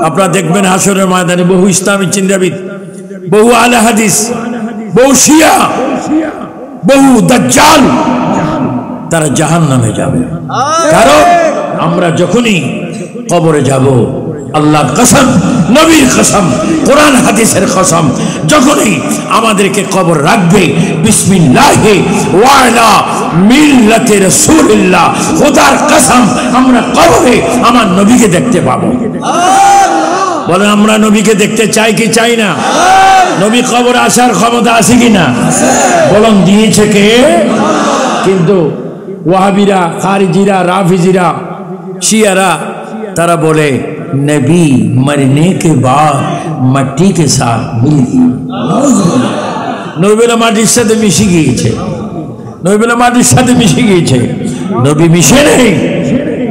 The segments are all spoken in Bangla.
আপনারা দেখবেন হাসরের ময়দানে বহু ইসলামী চিন্তাবিদ, বহু আলে হাদিস, বহু শিয়া, বহু দাজ্জাল তারা জাহান্নামে যাবে। কারণ আমরা যখনই কবরে যাব, আল্লাহর কসম, নবীর কসম, কোরআন হাদিসের কসম, যখনই আমাদেরকে কবর রাখবে, বিসমিল্লাহি ওয়া আলা মিল্লাতি রাসূলিল্লাহ, খোদার কসম আমরা কবরে আমার নবীকে দেখতে পাবো। বলেন আমরা নবীকে দেখতে চাই কি চাই না? নবী কবরে আসার ক্ষমতা আছে কিনা? বলেন দিয়েছে কে? কিন্তু ওয়াহাবিরা, খারিজিরা, রাফিজিরা, শিয়ারা তারা বলে नबी मरने के बाद मट्टी के साथ मिल गई। নবীরা মাটির সাথে মিশে গিয়েছে, নবীরা মাটির সাথে মিশে গিয়েছে। নবী মিশে নেই,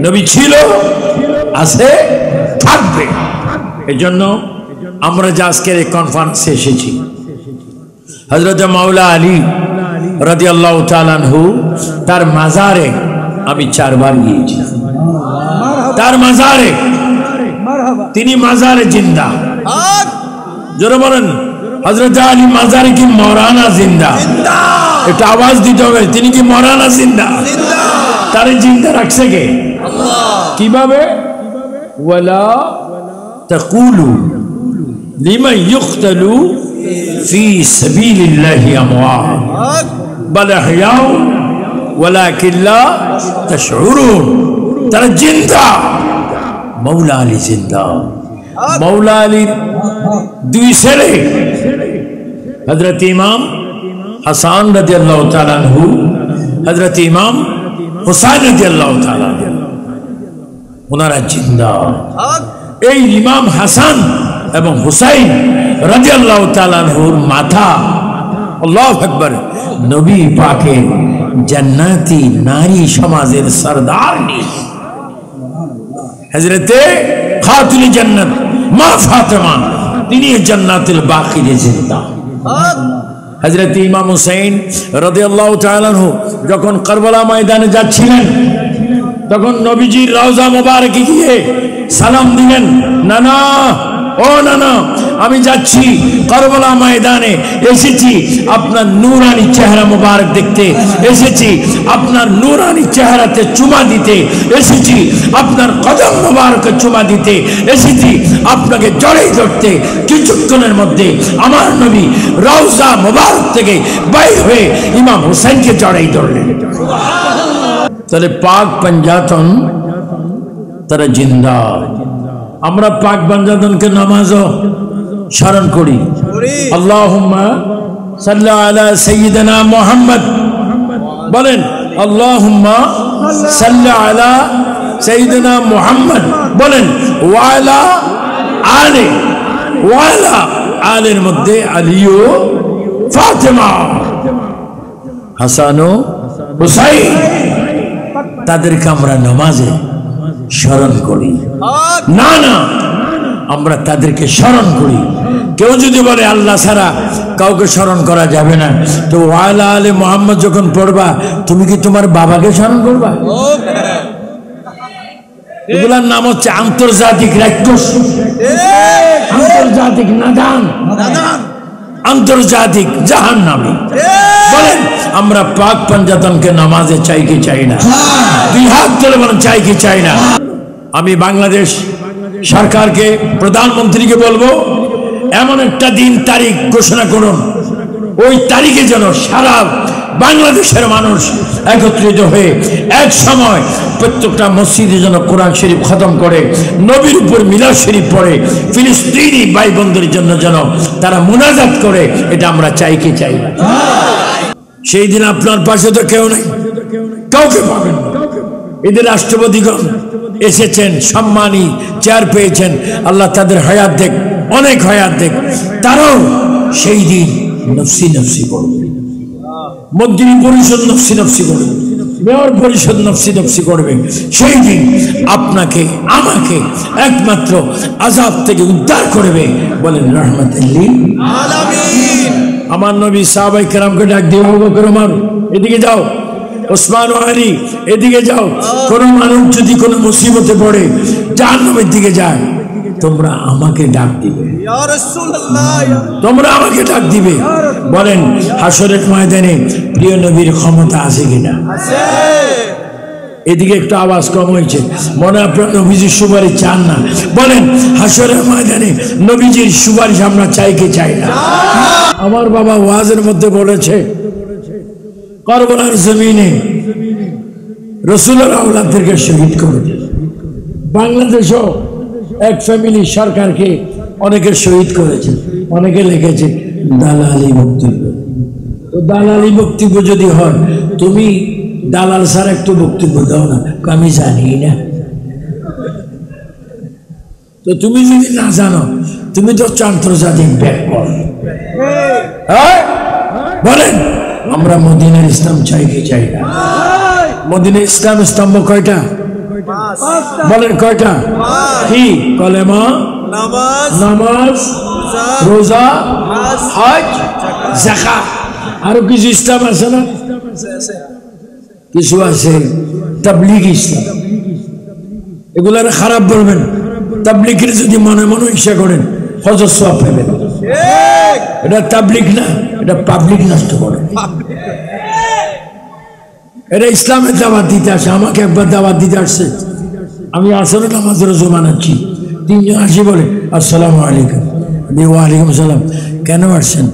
নবী ছিল, আছে, থাকবে। এজন্য আমরা যে আজকের এই কনফারেন্সে এসেছি, হযরত মাওলা আলী রাদিয়াল্লাহু তাআলা আনহু তার মাজারে আমি 4 বার গিয়েছি। তার মাজারে, তিনি মাজারে জিন্দা। জোরে বলেন হযরত আলী মাজারে কি মরানা জিন্দা? এটা আওয়াজ দিতে হবে, তিনি কি মরানা জিন্দা? তারে জিন্দা রাখছে কে? আল্লাহ। কিভাবে? ওয়ালা তাকুলু লিমান ইউকতালু ফি সাবিলিল্লাহি আমওয়াত বাল আহয়াউ ওয়ালাকিন লা তাশউরুন। তারা জিন্দা, মৌলা আলী জিন্দা। মৌলা আলীর 2 ছেলে, হযরত ইমাম হাসান রাদিয়াল্লাহু তাআলা আনহু, হযরত ইমাম হুসাইন রাদিয়াল্লাহু তাআলা, ওনারা জিন্দা। এই ইমাম হাসান এবং হুসাইন রাদিয়াল্লাহু তাআলা আনহুর মাথা, আল্লাহু আকবার, নবী পাকের জান্নাতি নারী সমাজের সরদার নি হযরতে খাতুন জান্নাত মা ফাতেমা, তিনি জান্নাতুল বাকিতে জিন্দা। হযরত ইমাম হুসাইন রাদিয়াল্লাহু তাআলা আনহু যখন কারবালা ময়দানে যাচ্ছিলেন, তখন নবীজির রওজা মোবারকে গিয়ে সালাম দিলেন, নানা, ও নানা, আমি যাচ্ছি কারবালা ময়দানে, এসেছি আপনার নূরানি চেহারা মোবারক দেখতে, এসেছি আপনার নূরানি চেহারাতে চুমা দিতে, এসেছি আপনার কদম মোবারকে চুমা দিতে, এসেছি আপনাকে জড়িয়ে ধরতে। কিছুক্ষণের মধ্যে আমার নবী রওজা মোবারক থেকে বাইর হয়ে ইমাম হুসাইনকে জড়িয়ে ধরলেন। তাহলে পাক পাঞ্জাতন তারা জিন্দা। আমরা পাক পাঞ্জাতনকে নামাজও স্মরণ করি। আল্লাহুম্মা সাল্লি আলা সাইয়্যিদিনা মুহাম্মদ, বলেন আল্লাহুম্মা সাল্লি আলা সাইয়্যিদিনা মুহাম্মদ, বলেন ওয়ালা আলে, ওয়ালা আলের মধ্যে আলী ও ফাতেমা, হাসান ও হুসাইন, তাদেরকে আমরা নামাজে স্মরণ করি। না না, আমরা তাদেরকে স্মরণ করি। কেউ যদি বলে আল্লাহ ছাড়া কাউকে স্মরণ করা যাবে না, তো ওয়ালা আলে মুহাম্মদ যখন পড়বা, তুমি কি তোমার বাবাকে স্মরণ করবা? এগুলার নাম হচ্ছে আন্তর্জাতিক রাক্ষস, আন্তর্জাতিক নাদান, আন্তর্জাতিক জাহান্নামী। বলেন আমরা পাক পাঞ্জাতনকে নামাজে চাই কি চাই না? 2 হাত তুলে বলেন চাই কি চাই না? আমি বাংলাদেশ সরকারকে, প্রধানমন্ত্রীকে বলবো, এমন একটা দিন তারিখ ঘোষণা করুন, ওই তারিখে যেন সারা বাংলাদেশের মানুষ একত্রিত হয়ে এক সময় প্রত্যেকটা মসজিদে যেন কোরআন শরীফ খতম করে, নবীর উপর মিলাদ শরীফ পড়ে, ফিলিস্তিনি ভাই বোনদের জন্য যেন তারা মুনাজাত করে। এটা আমরা চাই কি চাই না? সেই দিন আপনার পাশে তো কেউ নেই, কাউকে পাবেন না। এদের রাষ্ট্রপতিগণ এসেছেন, সম্মানী চেয়ার পেয়েছেন, আল্লাহ তাদের হায়াত দেখ, অনেক হায়াত দেখ। তারাও সেই দিন নফসি নফসি করবে, মন্ত্রী পরিষদ নফসি নফসি করবে, মেয়র পরিষদ নফসি নফসি করবে। সেই দিন আপনাকে আমাকে একমাত্র আযাব থেকে উদ্ধার করবে, বলেন রাহমাতুল লিল আলামিন। আমার নবী সাহাবায়ে কেরামকে ডাক দিয়ে, আবু বকর, ওমর, এদিকে যাও, ওসমান ও আলী এদিকে যাও। কোন মানুষ যদি কোনো মুসিবতে পড়ে জাহান্নামের দিকে যায়, তোমরা আমাকে ডাক দিবে, তোমরা আমাকে ডাক দিবে। বলেন হাসরের ময়দানে প্রিয় নবীর ক্ষমতা আছে কিনা? এদিকে একটু আওয়াজ কম হয়েছে, মনে আপনার নবীজির সুপারিশ চান না? বলেন হাসরের ময়দানে নবীজির সুপারিশ আমরা চাই কি চাই না? আমার বাবা ওয়াজের মধ্যে বলেছে কারবালার জমিনে রাসূলের আওলাদদেরকে শহীদ করে দিল। বাংলাদেশও এক ফ্যামিলি সরকারকে অনেকে শহীদ করেছে, অনেকে লিখেছে দালালি বক্তব্য। তো দালালি বক্তব্য যদি হয়, তুমি দালাল স্যার একটু বক্তব্য দাও না, আমি জানি না। তো তুমি যদি না জানো, তুমি তো আন্তর্জাতিক ব্যাকওয়ার্ড। বলেন আমরা মদিনার ইসলাম চাই কি চাই না? মদিনার ইসলাম স্তম্ভ কয়টা? বলেন কয়টা? কি? কলেমা, নামাজ, রোজা, হজ, যাকাত। আরো কিছু ইসলাম আছে না? কিছু আছে তাবলীগ ইসলাম। এগুলার খারাপ বলবেন, তাবলীগের যদি মনে মনে ইচ্ছা করেন হজর সওয়াব পাবেন। এটা তাবলীগ না, এটা পাবলিক নষ্ট করে। এটা ইসলামের দাওয়াত দিতে আসে। আমাকে একবার দাওয়াত দিতে আসছে, আমি আসলে নামাজের রোজা বানাচ্ছি, তিনজন আসি বলে আসসালামু আলাইকুম। ওয়ালাইকুম সালাম। কেন আসছেন?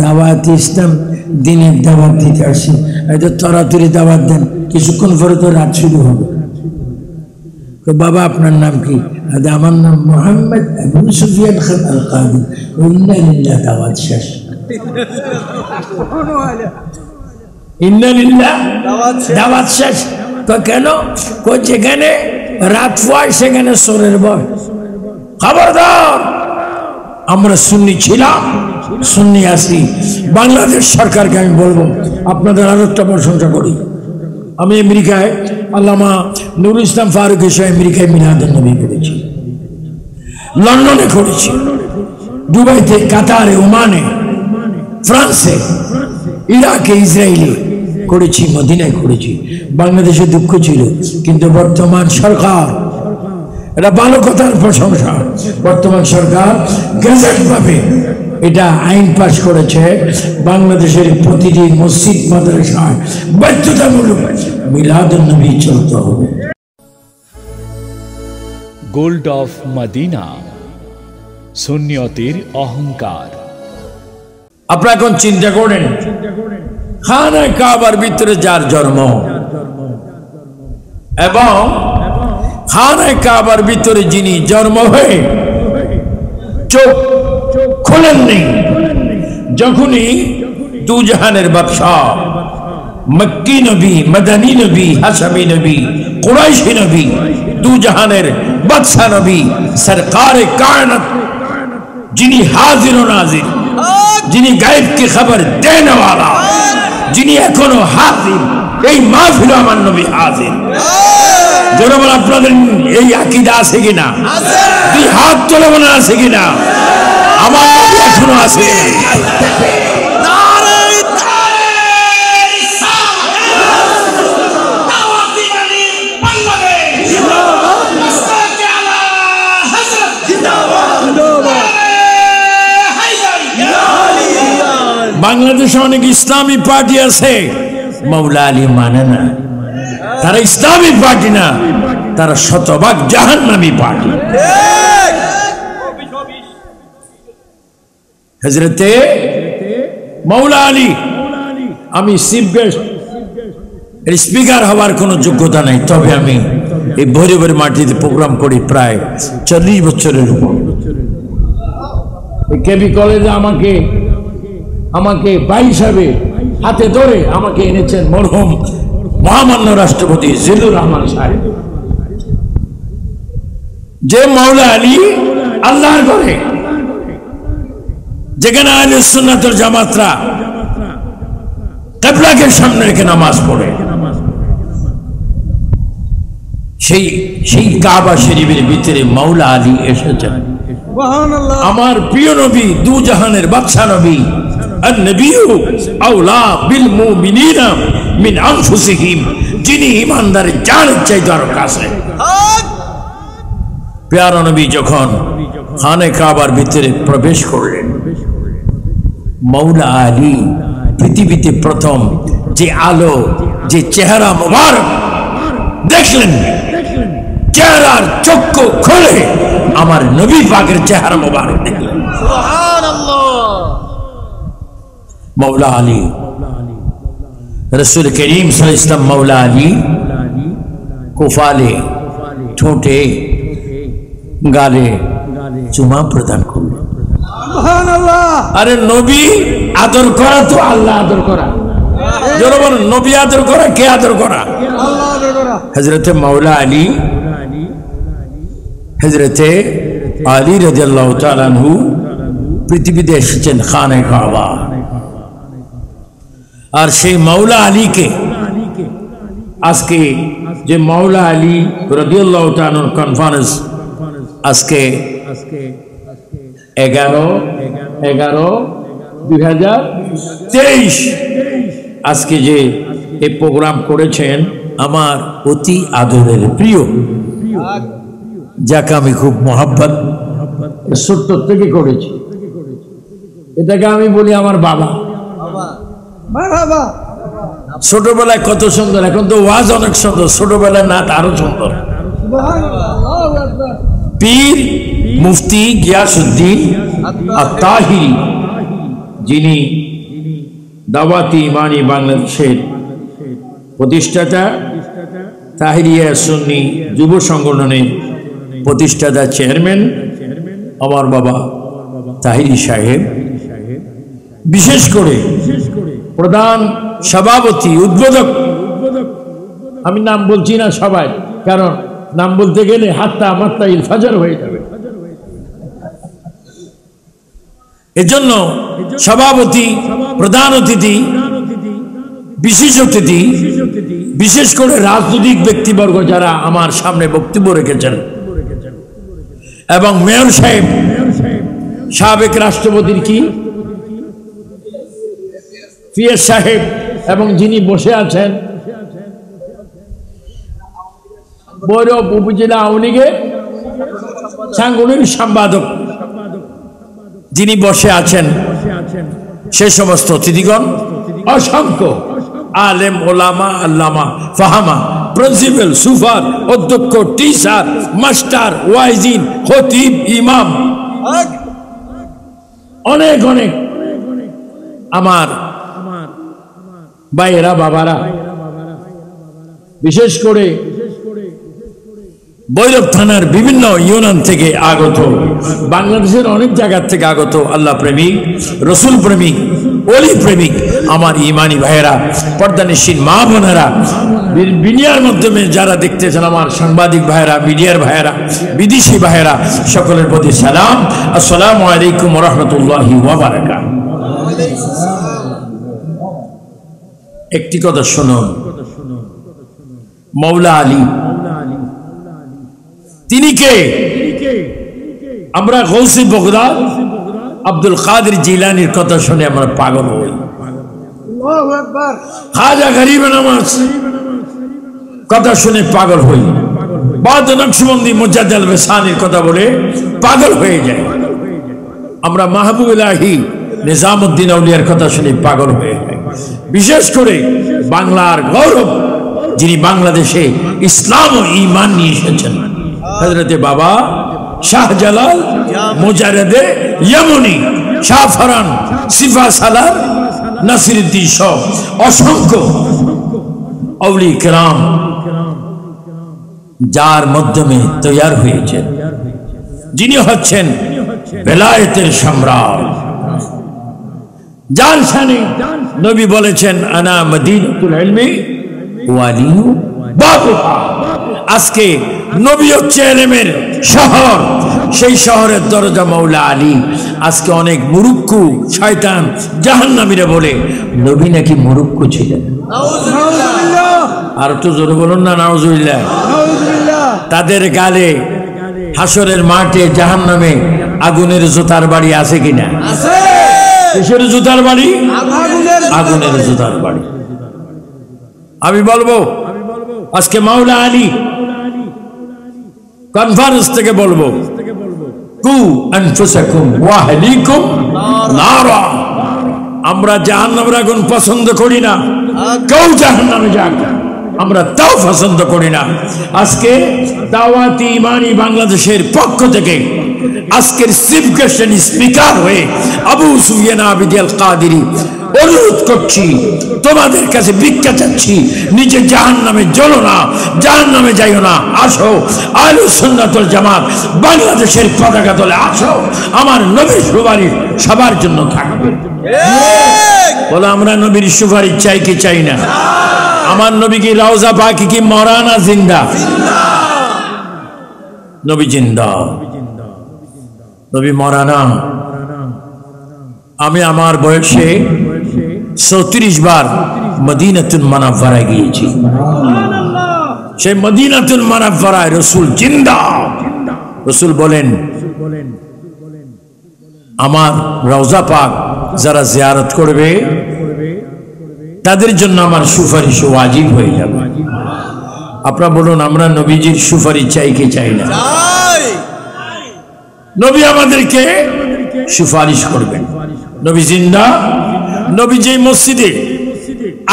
দাওয়াত ইসলাম দিনের দাওয়াত দিতে আসছি। এটা তরাতরি দাওয়াত দেন, কিছুক্ষণ পরে তো রাত শুরু হবে। বাবা আপনার নাম কি? আমার নাম মোহাম্মদ আবু সুফিয়ান খান আল কাদি। ইন্না লিল্লাহ, দাওয়াত শেষ। ইন্না লিল্লাহ, দাওয়াত শেষ। তো কেন? যেখানে রাত হয় সেখানে সোরের ভয়। খবরদার, আমরা সুন্নি ছিলাম, সুন্নি আছি। বাংলাদেশ সরকারকে আমি বলবো, আপনাদের আরো একটা প্রশংসা করি। আমি আমেরিকায় আল্লামা নুরুল ইসলাম ফারুকের সাথে আমেরিকায় মিলাদুন নবী করেছি, লন্ডনে করেছি, দুবাইতে, কাতারে, ওমানে, ফ্রান্সে, ইরাকে, ইসরায়েলে করেছি, মদিনায় করেছি। বাংলাদেশে দুঃখ ছিল, কিন্তু বর্তমান সরকার, এটা ভালো কথার প্রশংসা, বর্তমান সরকার গেজেট ভাবে এটা আইন পাশ করেছে, বাংলাদেশের প্রতিটি মসজিদ মাদ্রাসায় বাধ্যতামূলক মিলাদুন নবী চলতে হবে। গোল্ড অফ মদিনা, সুন্নিয়তের অহংকার। আপনারা এখন চিন্তা করেন, খানায়ে কাবার ভিতরে যার জন্ম এবং খানায়ে কাবার ভিতরে যিনি জন্ম হয়ে চোখ খোলেননি, যখনই দু জাহানের বাদশাহ মক্কি নবী, মদনী নবী, হাশমি নবী, কুরাইশি নবী, দু জাহানের বাদশাহ নবী, সরকারে কায়নাত, যিনি হাজির ও নাজির, যিনি গায়েব की खबर देने वाला, যিনি এখনো হাজির, এই মাহফিল আমার নবী হাজির। জনগণ আপনাদের এই আকীদা আছে কিনা? দুই হাত তুলে বলেন আছে কিনা? আমার নবী এখনো আছে। বাংলাদেশে অনেক ইসলামী পার্টি আছে, মাওলা আলী মানে না, তারা ইসলামী পার্টি না, তারা শতভাগ জাহান্নামী পার্টি। হযরতে মাওলা আলী, আমি চিফ গেস্ট, স্পিকার হওয়ার কোনো যোগ্যতা নাই, তবে আমি এই ভরে ভরে মাটিতে প্রোগ্রাম করি প্রায় 40 বছরের উপর। কেবি কলেজে আমাকে ভাই হিসাবে হাতে ধরে আমাকে এনেছেন মরহুম মহামান্য রাষ্ট্রপতি জিল্লুর রহমান সাহেব। যে মাওলা আলী আল্লাহর ঘরে, যেখানে আহলে সুন্নাত ওয়াল জামাতরা কিবলাকে সামনে রেখে নামাজ পড়ে, সেই কাবা শরীফের ভিতরে মাওলা আলী এসেছেন। আমার প্রিয় নবী, দু জাহানের বাদশা নবী, আন-নবিয়্যু আওলা বিল মুমিনিনা মিন আনফুসিহিম, যিনি ঈমানদারের জানের চাইতে আরো কাছে। প্যারা নবী যখন খানে কাবার ভিতরে প্রবেশ করলেন। মৌলা আলী পৃথিবীতে প্রথম যে আলো, যে চেহারা মুবারক দেখলেন, চেহারার চক্ষু খুলে আমার নবী পাকের চেহারা মুবারক দেখলেন। মৌলা আলী, রসুল করিম সাল্লাল্লাহু আলাইহি ওয়াসাল্লাম মৌলা আলী কোফালে, ঠোঁটে, গালে চুমা প্রদান করলেন। আরে নবী আদর করা তো আল্লাহ আদর করা। যখন নবী আদর করা, কে আদর করা? হযরতে মৌলা আলী, হযরতে আলী রাদিয়াল্লাহু তাআলা আনহু পৃথিবীতে এসেছেন খানে কাবা। আর সেই মৌলা আলীকে আজকে যে মৌলা আলী রাদিয়াল্লাহু তাআলা কনফারেন্স আজকে 11/11/2023 আজকে যে এই প্রোগ্রাম করেছেন, আমার অতি আদরের প্রিয়, যাকে আমি খুব মহব্বত ছোট্ট থেকে করেছি। এটাকে আমি বলি আমার বাবা। ছোটবেলায় কত সুন্দর, এখন তো ওয়াজ অনেক সুন্দর, ছোটবেলায় নাত আরো সুন্দর। পীর মুফতি গিয়াসউদ্দিন আত-তাহিরি, যিনি দাওয়াতি ইমানি বাংলাদেশের প্রতিষ্ঠাতা, তাহিরিয়া সুন্নি যুব সংগঠনের প্রতিষ্ঠাতা চেয়ারম্যান আমার বাবা তাহিরি সাহেব, বিশেষ করে প্রধান সভাপতি, উদ্বোধক, আমি নাম বলছি না সবাই, কারণ নাম বলতে গেলে হাত্তা মাত্তা ইলফাজার হয়ে যাবে। এজন্য সভাপতি, প্রধান অতিথি, বিশেষ অতিথি, বিশেষ করে রাজনৈতিক ব্যক্তিবর্গ যারা আমার সামনে বক্তব্য রেখেছেন, এবং মেয়র সাহেব, সাবেক রাষ্ট্রপতির কি পিএস সাহেব, এবং যিনি বসে আছেন ভৈরব উপজেলা আওয়ামী লীগের সাংগঠনিক সম্পাদক যিনি বসে আছেন, সে সমস্ত অতিথিগণ, অসংখ্য আলেম ওলামা আল্লামা ফাহামা, প্রিন্সিপাল, সুপার, অধ্যক্ষ, টিচার, মাস্টার, ওয়াইজিন, খতিব, ইমাম, অনেক অনেক আমার ভাইয়েরা, বাবারা, বিশেষ করে ভৈরব থানার বিভিন্ন ইউনিয়ন থেকে আগত, বাংলাদেশের অনেক জায়গা থেকে আগত আল্লাহ প্রেমিক, রসুল প্রেমিক, ওলি প্রেমিক আমার ইমানি ভাইয়েরা, পর্দানিশীন মা বোনেরা, মিডিয়ার মাধ্যমে যারা দেখতেছেন আমার সাংবাদিক ভাইয়েরা, মিডিয়ার ভাইয়েরা, বিদেশি ভাইয়েরা, সকলের প্রতি সালাম। আসসালামু আলাইকুম ওয়া রাহমাতুল্লাহি ওয়া বারাকাতুহু। একটি কথা শুনুন, মৌলা আলী তিনি কে? আমরা গৌসে বগদাদ আব্দুল কাদের জিলানির কথা শুনে আমরা পাগল হই। খাজা গরিব নওয়াজ কথা শুনে পাগল হই। বাদ নকশবন্দি মুজাদ্দেদ বেসানির কথা বলে পাগল হয়ে যায়। আমরা মাহবুব ইলাহি নিজামউদ্দিন আউলিয়ার কথা শুনে পাগল হয়ে যায়। বিশেষ করে বাংলার গৌরব, যিনি বাংলাদেশে ইসলাম ও ঈমান নিয়ে এসেছেন, হযরতে বাবা শাহজালাল মুজাররদে ইয়ামনি, শাহ ফরান, সিফা সালার, নাসিরউদ্দিন শাহ, অসংখ্য আউলি কেরাম যার মাধ্যমে তৈরি হয়েছেন, যিনি হচ্ছেন বেলায়েতের সম্রাট, যার শানে নবী বলেছেন আনা মদিনাতুল ইলমি ওয়া আলিয়ু বাবুহা। আজকে নবী হচ্ছে ইলমের শহর, সেই শহরের দরজা মৌলা আলী। আজকে অনেক মুরুক্কু শয়তান জাহান্নামীরা বলে নবী নাকি মুরুক্কু ছিলেন। আর একটু জোরে বলুন না, নাউজুবিল্লাহ। তাদের গালে হাসরের মাঠে জাহান্নামে আগুনের জুতার বাড়ি আছে কিনা? কিসের জুতার বাড়ি? আগুনের জুতার বাড়ি। আমি বলবো আজকে মাওলা আলী কনফারেন্স থেকে বলবো, কু আনফুসাকুম ওয়া আহলিকুম নারা। আমরা জাহান্নামের আগুন পছন্দ করি না, কেউ জাহান্নামে যাক আমরা তাও পছন্দ করি না। আজকে দাওয়াতি ইমানি বাংলাদেশের পক্ষ থেকে আজকের চিফ গেস্ট স্পিকার হয়ে আবু সুফিয়ান আবিদি আল কাদেরী অনুরোধ করছি, তোমাদের কাছে ভিক্ষা চাচ্ছি, নিজে জাহান্নামে জ্বলো না, জাহান্নামে যাইও না, আসো আহলুস সুন্নাত ওয়াল জামাত বাংলাদেশের পতাকা তলে আসো, আমার নবীর সুপারিশ সবার জন্য থাকবে। বলো আমরা নবীর সুপারিশ চাই কি চাই না? আমার নবী কি রওজা পাকি কি মরা না জিন্দা? নবী জিন্দা, নবী মরা না। আমি আমার বয়সে 34 বার মদিনাতুল মুনাওয়ারায় গিয়েছি। সেই মদিনাতুল মুনাওয়ারায় রাসূল জিন্দা। রাসূল বলেন, আমার রওজা পাক যারা জিয়ারত করবে তাদের জন্য আমার সুপারিশ ওয়াজিব হয়ে যাবে। আপনারা বলুন আমরা নবীজির সুপারিশ চাই কি চাই না? নবী আমাদেরকে সুপারিশ করবেন। নবী জিন্দা। নবী যে মসজিদে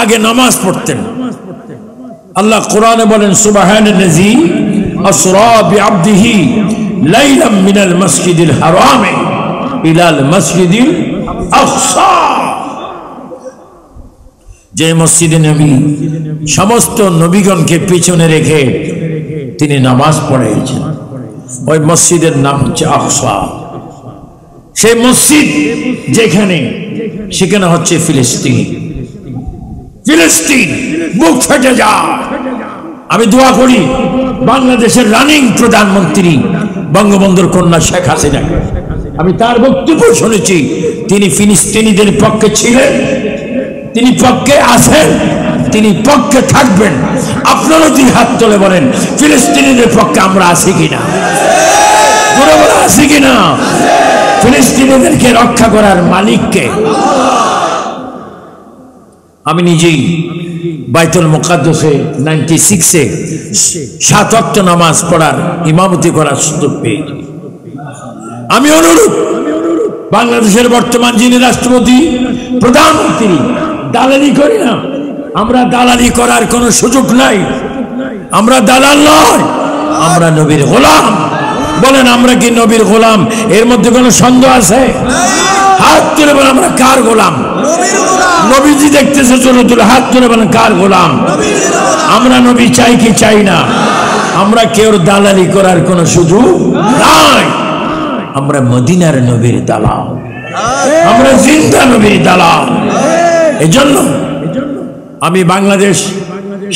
আগে নামাজ পড়তেন, আল্লাহ কোরআনে বলেন সুবহানাল্লাযী আসরা বিআবদিহি লাইলাম মিনাল মাসজিদিল হারামি ইলাল মাসজিদিল আকসা। যে মসজিদে নবী সমস্ত নবীগণকে পিছনে রেখে তিনি নামাজ পড়াইছেন, ওই মসজিদের নাম হচ্ছে আকসা। সেই মসজিদ যেখানে, সেখানে হচ্ছে ফিলিস্তিন। ফিলিস্তিন বুক ফেটে যায়। আমি দোয়া করি বাংলাদেশের রানিং প্রধানমন্ত্রী বঙ্গবন্ধুর কন্যা শেখ হাসিনা, আমি তার বক্তব্য শুনেছি, তিনি ফিলিস্তিনিদের পক্ষে ছিলেন, তিনি পক্ষে আছেন, তিনি পক্ষে থাকবেন। আপনারা দুই হাত তুলে বলেন ফিলিস্তিনিদের পক্ষে আমরা আছি কিনা? বড় বড় আছি কিনা? ফিলিস্তিনিদেরকে রক্ষা করার মালিককে। আমি নিজেই বাইতুল মুকাদ্দাসে 96-এ 7 ওয়াক্ত নামাজ পড়ার ইমামতি করার সুযোগ পেয়েছি। আমি অনুরোধ বাংলাদেশের বর্তমান যিনি রাষ্ট্রপতি প্রধানমন্ত্রী, দালালি করি না, আমরা দালালি করার কোনো সুযোগ নাই, আমরা দালাল নয়, আমরা নবীর গোলাম। বলেন আমরা কি নবীর গোলাম? এর মধ্যে কোনো সন্দেহ আছে? হাত তুলে বলেন আমরা কার গোলাম? নবীজি দেখতেছে, চলে তুলে হাত তুলে বলেন কার গোলাম? আমরা নবী চাই কি চাই না? আমরা কেউ দালালি করার কোনো সুযোগ নাই। আমরা মদিনার নবীর দালাল, আমরা জিন্দা নবীর দালাল। এজন্য আমি বাংলাদেশ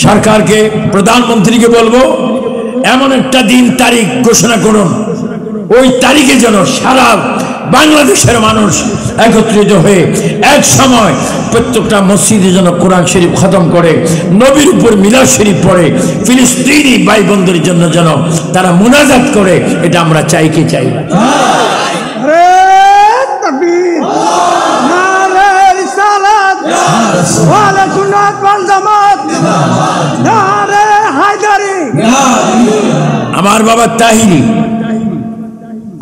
সরকারকে, প্রধানমন্ত্রীকে বলবো এমন একটা দিন তারিখ ঘোষণা করুন, ওই তারিখে যেন সারা বাংলাদেশের মানুষ একত্রিত হয়ে এক সময় প্রত্যেকটা মসজিদে যেন কোরআন শরীফ খতম করে, নবীর উপর মিলাদ শরীফ পড়ে, ফিলিস্তিনি ভাই বোনদের জন্য যেন তারা মুনাজাত করে। এটা আমরা চাই কি চাই না? আমার বাবা তাহিরি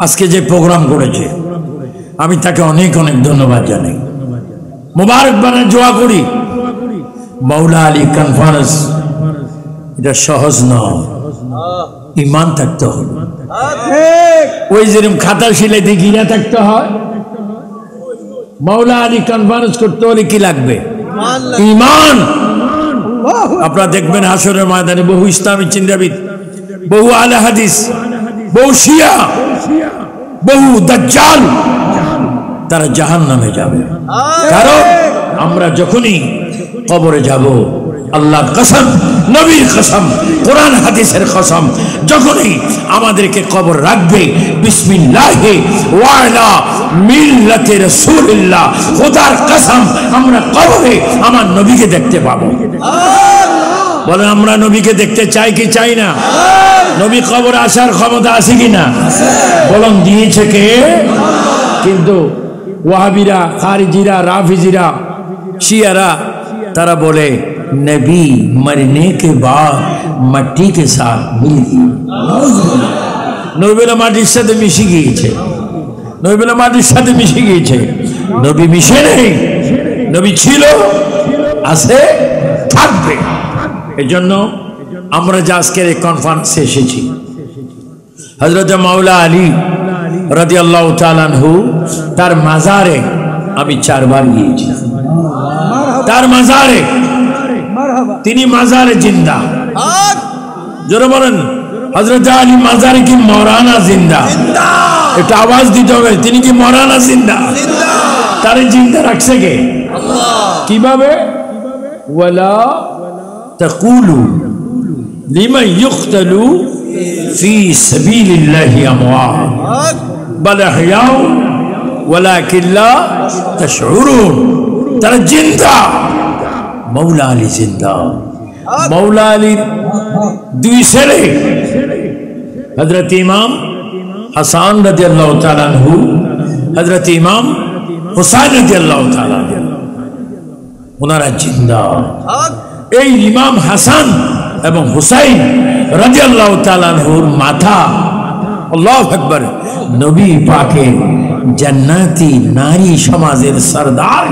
আজকে যে প্রোগ্রাম করেছে, আমি তাকে অনেক অনেক ধন্যবাদ জানাই, মুবারক বানাই, দোয়া করি। মাওলা আলী কনফারেন্স এটা সহজ নয়, ইমান থাকতে হবে। ওই যেরকম খাতা সিলাইতে গিরা থাকতে হয়, মাওলা আলী কনফারেন্স করতে হলে কি লাগবে? ইমান। আপনারা দেখবেন হাসরের ময়দানে বহু ইসলামী চিন্তাবিদ, বহু আলে হাদিস, বহু শিয়া, বহু দাজ্জাল তারা জাহান্নামে যাবে। কারণ আমরা যখনই কবরে যাব, আল্লাহর কসম, নবীর কসম, কোরআন হাদিসের কসম, যখনই আমাদেরকে কবর রাখবে, বিসমিল্লাহি ওয়া আলা মিল্লাতি রাসূলিল্লাহ, খোদার কসম আমরা কবরে আমার নবীকে দেখতে পাবো। বলেন আমরা নবীকে দেখতে চাই কি চাই না? নবী কবরে আসার ক্ষমতা আছে কিনা? বলুন দিয়েছে কে? কিন্তু ওয়াহাবিরা, খারিজিরা, রাফিজিরা, শিয়ারা তারা বলে नबी मरने के बाद मट्टी के साथ मिल गई। নবীরা মাটির সাথে মিশে গিয়েছে, নবীরা মাটির সাথে মিশে গিয়েছে। নবী মিশে নেই, নবী ছিল, আছে, থাকবে। এজন্য আমরা যে আজকের এই কনফারেন্সে এসেছি, হযরত মাওলা আলী রাদিয়াল্লাহু তাআলা আনহু তার মাজারে আমি 4 বার গিয়েছি। তার মাজারে, তিনি মাজারে জিন্দা। জোরে বলেন, হযরত আলী মাজারে কি মরানা জিন্দা? এটা আওয়াজ দিতে হবে, তিনি কি মরানা জিন্দা? তারে জিন্দা রাখছে কে? কিভাবে? ওয়ালা তাকুলু লিমান ইউকতালু ফি সাবিলিল্লাহি আমওয়াত বাল আহয়াউ ওয়ালাকিন লা তাশউরুন। তারা জিন্দা, মাওলা আলী জিন্দা। মাওলা আলীর 2 ছেলে, হযরত ইমাম হাসান রাদিয়াল্লাহু তাআলা আনহু, হযরত ইমাম হুসাইন রাদিয়াল্লাহু তাআলা আনহু, ওনারা জিন্দা। এই ইমাম হাসান এবং হুসাইন রাদিয়াল্লাহু তাআলা আনহুর মাথা, আল্লাহু আকবার, নবী পাকের জান্নাতি নারী সমাজের সরদার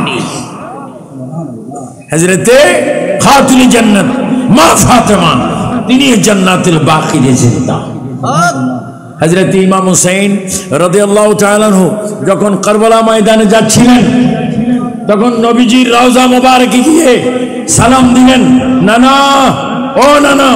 হযরতে খাতুনে জান্নাত মা ফাতেমা, তিনি জান্নাতুল বাকিতে জিন্দা। হযরত ইমাম হুসাইন রাদিয়াল্লাহু তাআলা আনহু যখন কারবালা ময়দানে যাচ্ছিলেন, তখন নবীজির রওজা মোবারকে গিয়ে সালাম দিলেন, নানা, ও নানা,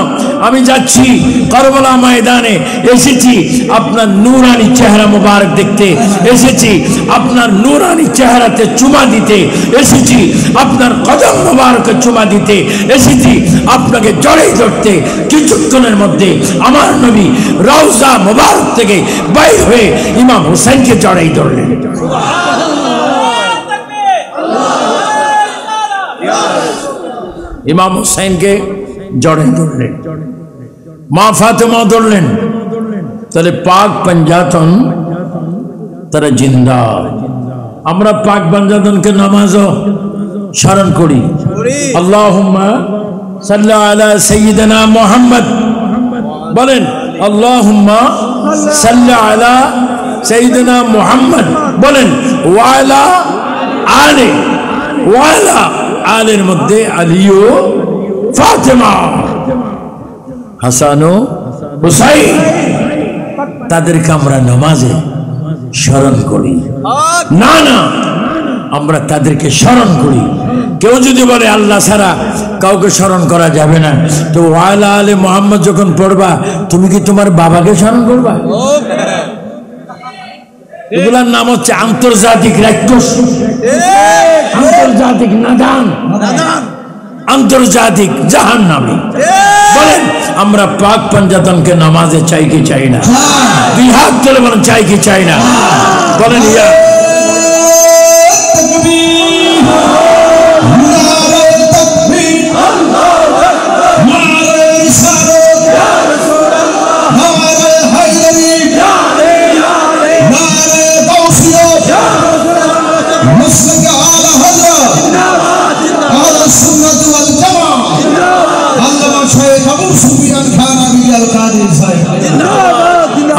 আমি যাচ্ছি কারবালা ময়দানে, এসেছি আপনার নূরানি চেহারা মোবারক দেখতে, এসেছি আপনার নূরানি চেহারাতে চুমা দিতে, এসেছি আপনার কদম মোবারকে চুমা দিতে, এসেছি আপনাকে জড়িয়ে ধরতে। কিছুক্ষণের মধ্যে আমার নবী রওজা মোবারক থেকে বাইর হয়ে ইমাম হুসাইনকে জড়িয়ে ধরলেন। ইমাম হুসাইনকে জড়িয়ে ধরলেন, মা ফাতেমা ধরলেন। তাহলে পাক পাঞ্জাতন তারা জিন্দা। আমরা পাক পাঞ্জাতনকে নামাজও স্মরণ করি, আল্লাহুম্মা সাল্লি আলা সাইয়্যিদিনা মুহাম্মদ। বলেন আল্লাহুম্মা সাল্লি আলা সাইয়্যিদিনা মুহাম্মদ। বলেন ওয়ালা আলে, ওয়ালা আলের মধ্যে আলী ও ফাতেমা, হাসান ও হুসাইন, তাদেরকে আমরা নামাজে স্মরণ করি। না না, আমরা তাদেরকে স্মরণ করি। কেউ যদি বলে আল্লাহ ছাড়া কাউকে স্মরণ করা যাবে না, তো ওয়ালা আলে মুহাম্মদ যখন পড়বা, তুমি কি তোমার বাবাকে স্মরণ করবা? এগুলার নাম হচ্ছে আন্তর্জাতিক রাক্ষস, আন্তর্জাতিক নাদান, আন্তর্জাতিক জাহান্নামী। বলেন আমরা পাক পাঞ্জাতনকে নামাজে চাই কি চাই না? 2 হাত তুলে বলেন চাই কি চাই না? বলেন ইয়া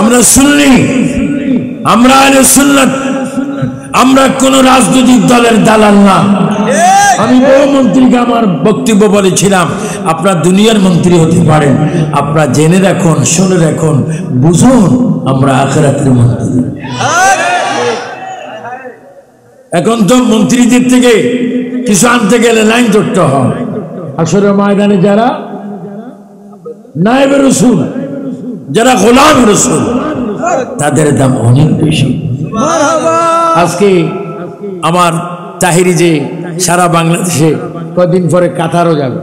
আমরা সুন্নি, আমরা আহলে সুন্নাত, আমরা কোন রাজনৈতিক দলের দালাল না। আমি বহু মন্ত্রীকে আমার বক্তব্য বলেছিলাম, আপনার দুনিয়ার মন্ত্রী হতে পারেন, আপনারা জেনে রাখুন, শুনে রাখুন, বুঝুন, আমরা আখিরাতের মন্ত্রী। এখন তো মন্ত্রীদের থেকে কিছু আনতে গেলে লাইন ধরতে হয়। আসলে ময়দানে যারা নায়েবে রাসূল, যারা গোলাম রাসূল, তাদের দাম অনেক বেশি। আজকে আমার তাহিরি যে সারা বাংলাদেশে কদিন পরে কাতারও যাবে,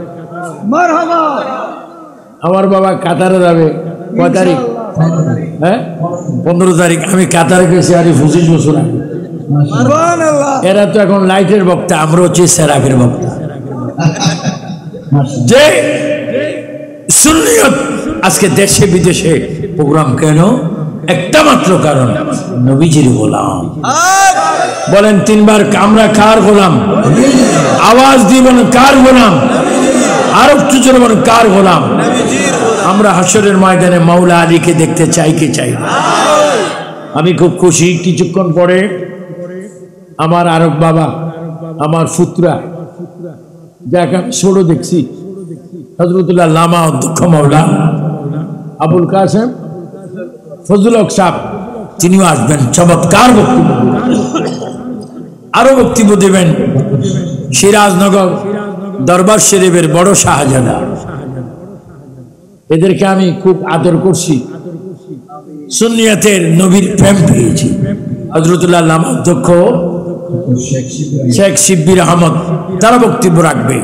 আমার বাবা কাতারে যাবে। কয় তারিখ? হ্যাঁ, 15 তারিখ। আমি কাতারে গেছি আরে 25 বছর আগে। এরা তো এখন লাইটের বক্তা, আমরা হচ্ছে সেরাকের বক্তা। যে সুন্নিয়ত আজকে দেশে বিদেশে প্রোগ্রাম কেন? একটা মাত্র কারণ, নবীজির গোলাম। বলেন 3 বার, আমরা কার গোলাম? আওয়াজ দিয়ে বলেন কার গোলাম? আরো একটু জোরে বলেন কার গোলাম? আমরা হাসরের ময়দানে মাওলা আলীকে দেখতে চাই কি চাই না? আমি খুব খুশি, কিছুক্ষণ পরে আমার আরব বাবা, আমার ফুতরা, যাকে আমি ছোট দেখছি, হযরতুল্লাহ লামা অধ্যক্ষ মাওলা আবুল কাসেম ফজলুল হক সাহেব, তিনিও আসবেন, চমৎকার বক্তব্য, আরো বক্তব্য দেবেন সিরাজনগর দরবার শরীফের বড় শাহজাদা। এদেরকে আমি খুব আদর করছি, সুন্নিয়াতের নবীর প্রেম পেয়েছি। হযরতুল্লাহ লামা অধ্যক্ষ শেখ শিব্বির আহমদ তারা বক্তব্য রাখবে।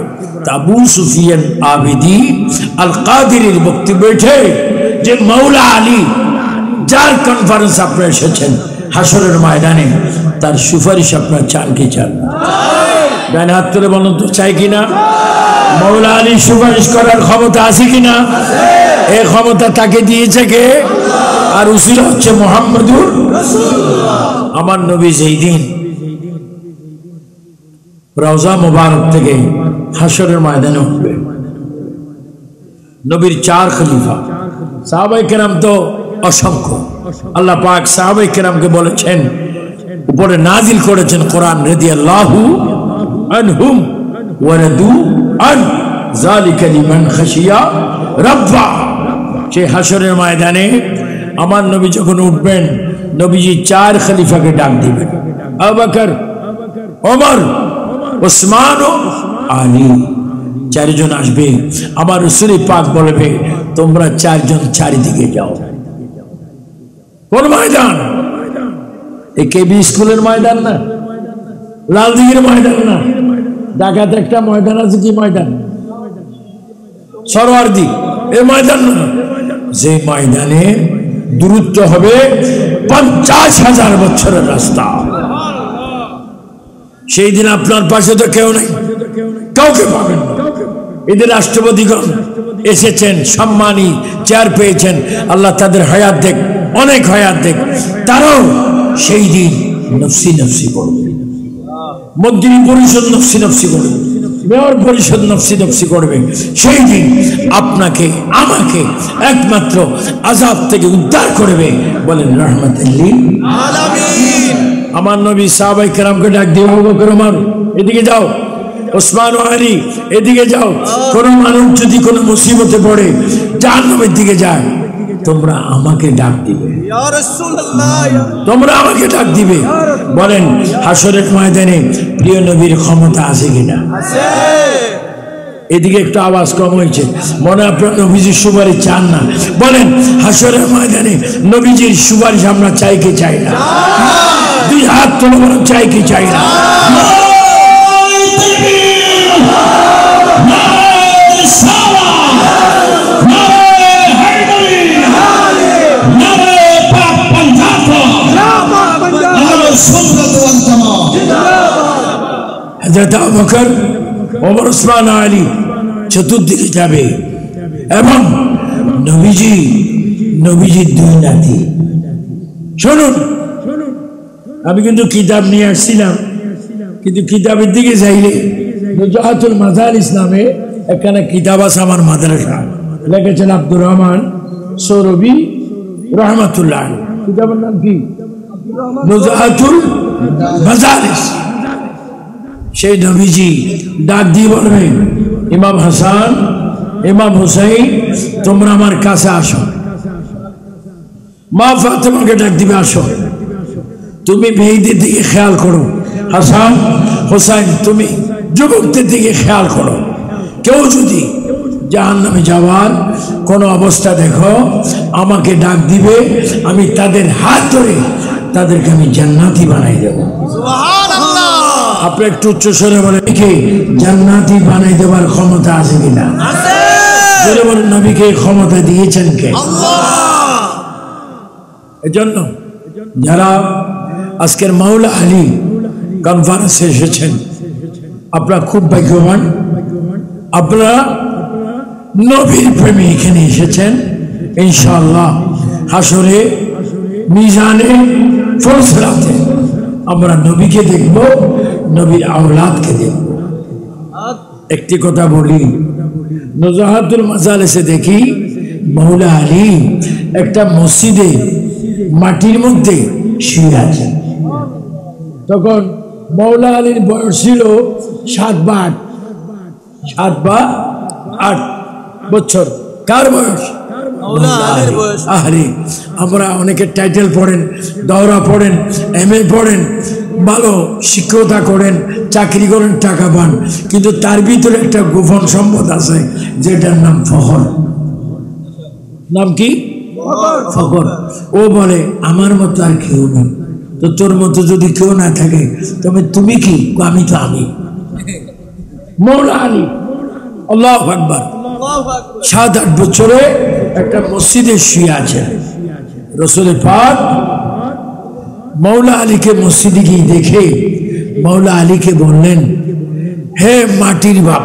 আবু সুফিয়ান আবিদি আল কাদিরের বক্তব্য যে মাওলা আলী যার কনফারেন্স আপনারা এসেছেন হাসরের ময়দানে, তার সুপারিশ আপনারা চান কি চান না? ডান হাত তুলে বলুন তো, চাই কিনা? মাওলা আলী সুপারিশ করার ক্ষমতা আছে কিনা? এই ক্ষমতা তাকে দিয়েছে কে? আর উসিলা হচ্ছে মুহাম্মদুর রাসূলুল্লাহ। আমার নবী যেই দিন রওজা মুবারক থেকে হাসরের ময়দানে উঠবে, নবীর 4 খলিফা, সাহাবায়ে কেরাম তো অসংখ্য। আল্লাহ পাক সাহাবায়ে কেরামকে বলেছেন, উপরে নাজিল করেছেন কোরআন, রাদিয়াল্লাহু আনহুম ওয়া রাদু আন যালিকা লিমান খাশিয়া রাব্বা। সেই হাসরের ময়দানে আমার নবী যখন উঠবেন, নবীজি 4 খলিফাকে ডাক দিবেন, আবু বকর, ওমর, ওসমান ও আলী, 4 জন আসবে। আমার রাসূল পাক বলবে, তোমরা 4 জন চারিদিকে যাও। কোন ময়দান? এই কেবি স্কুলের ময়দান না, লালদিঘির ময়দান না, ঢাকাতে একটা ময়দান আছে, কি ময়দান? সরোয়ারদি, এই ময়দান না। যে ময়দানে দূরত্ব হবে 50,000 বছরের রাস্তা। সেই দিন আপনার পাশে তো কেউ নেই, কাউকে পাবেন না। এদের রাষ্ট্রপতিগণ এসেছেন, সম্মানী চেয়ার পেয়েছেন, আল্লাহ তাদের হায়াত দেখ, অনেক হায়াত দেখ। তারাও সেই দিন নফসি নফসি করবে, মন্ত্রী পরিষদ নফসি নফসি করবে, মেয়র পরিষদ নফসি নফসি করবে। সেই দিন আপনাকে আমাকে একমাত্র আযাব থেকে উদ্ধার করবে, বলেন রাহমাতুল লিল আলামিন। আমার নবী সাহাবায়ে কেরামকে ডাক দিয়ে, আবু বকর, ওমর, এদিকে যাও, ওসমান ও আলী এদিকে যাও। কোন মানুষ যদি কোনো মুসিবতে পড়ে, জাহান্নামের দিকে যায়, তোমরা আমাকে ডাক দিবে, ইয়া রাসূলুল্লাহ, তোমরা আমাকে ডাক দিবে। বলেন হাসরের ময়দানে প্রিয় নবীর ক্ষমতা আছে কিনা? আছে। এদিকে একটু আওয়াজ কম হয়েছে, মনে আপনার নবীজির সুপারিশ চান না? বলেন হাসরের ময়দানে নবীজির সুপারিশ আমরা চাই কি চাই না? দুই হাত তুলে বলেন, চাই কি চাই না? হযরত আবু বকর, ওমর, ওসমান, আলী চতুর্দিকে যাবে এবং নবীজির 2 নাতি। শুনুন, আমি কিন্তু কিতাব নিয়ে আসছিলাম, কিন্তু কিতাবের দিকে যাইলে নুজহাতুল মাজালিস নামে একখানা কিতাব আছে আমার মাদ্রাসা, লিখেছেন আব্দুর রহমান সৌরভী রহমাতুল্লাহ। কিতাবের নাম কি? নুজহাতুল মাজালিস। সেই নবীজি ডাক দিয়ে বলবে, ইমাম হাসান, ইমাম হুসাইন, তোমরা আমার কাছে আসো। মা ফাতেমাকে ডাক দিবে, আসো। তুমি মেয়েদের দিকে খেয়াল করো, হাসান হুসাইন তুমি যুবকদের দিকে খেয়াল করো। কেউ যদি জাহান্নামে যাওয়ার কোনো অবস্থা দেখো, আমাকে ডাক দিবে, আমি তাদের হাত ধরে তাদেরকে আমি জান্নাতি বানাই দেবো। সুবহানাল্লাহ। আপনি একটু উচ্চ স্বরে বলেন, কি জান্নাতি বানাই দেওয়ার ক্ষমতা আছে কিনা? আছে। বলে বলেন, নবীকে ক্ষমতা দিয়েছেন কে? আল্লাহ। এজন্য যারা আজকের মাওলা আলী কনফারেন্সে এসেছেন, আপনারা খুব ভাগ্যবান। আপনারা নবীর প্রেমে এখানে এসেছেন। ইনশাআল্লাহ হাসরে মিজানে ফসলাতে আমরা নবীকে দেখব, নবীর আওলাদকে দেখব। একটি কথা বলি, নুজহাতুল মাজালিসে দেখি মৌলা আলী একটা মসজিদে মাটির মধ্যে শুয়ে আছেন। তখন মৌলা আলীর বয়স ছিল 7 বা 8 বছর। কার বয়স? আরে আমরা অনেকে টাইটেল পড়েন, দৌরা পড়েন, MA পড়েন, ভালো শিক্ষকতা করেন, চাকরি করেন, টাকা পান, কিন্তু তার ভিতরে একটা গোপন সম্পদ আছে যেটার নাম ফখর। নাম কি? ফখর। ও বলে আমার মতো আর কেউ নেই, তো তোর মতো যদি কেউ না থাকে তবে তুমি কি? আমি তো আমি। মৌলা আলী আল্লাহু আকবার 7-8 বছরে একটা মসজিদে শুয়ে আছেন। রাসূল পাক মৌলা আলীকে মসজিদে গিয়ে দেখে মৌলা আলীকে বললেন, হে মাটির বাপ,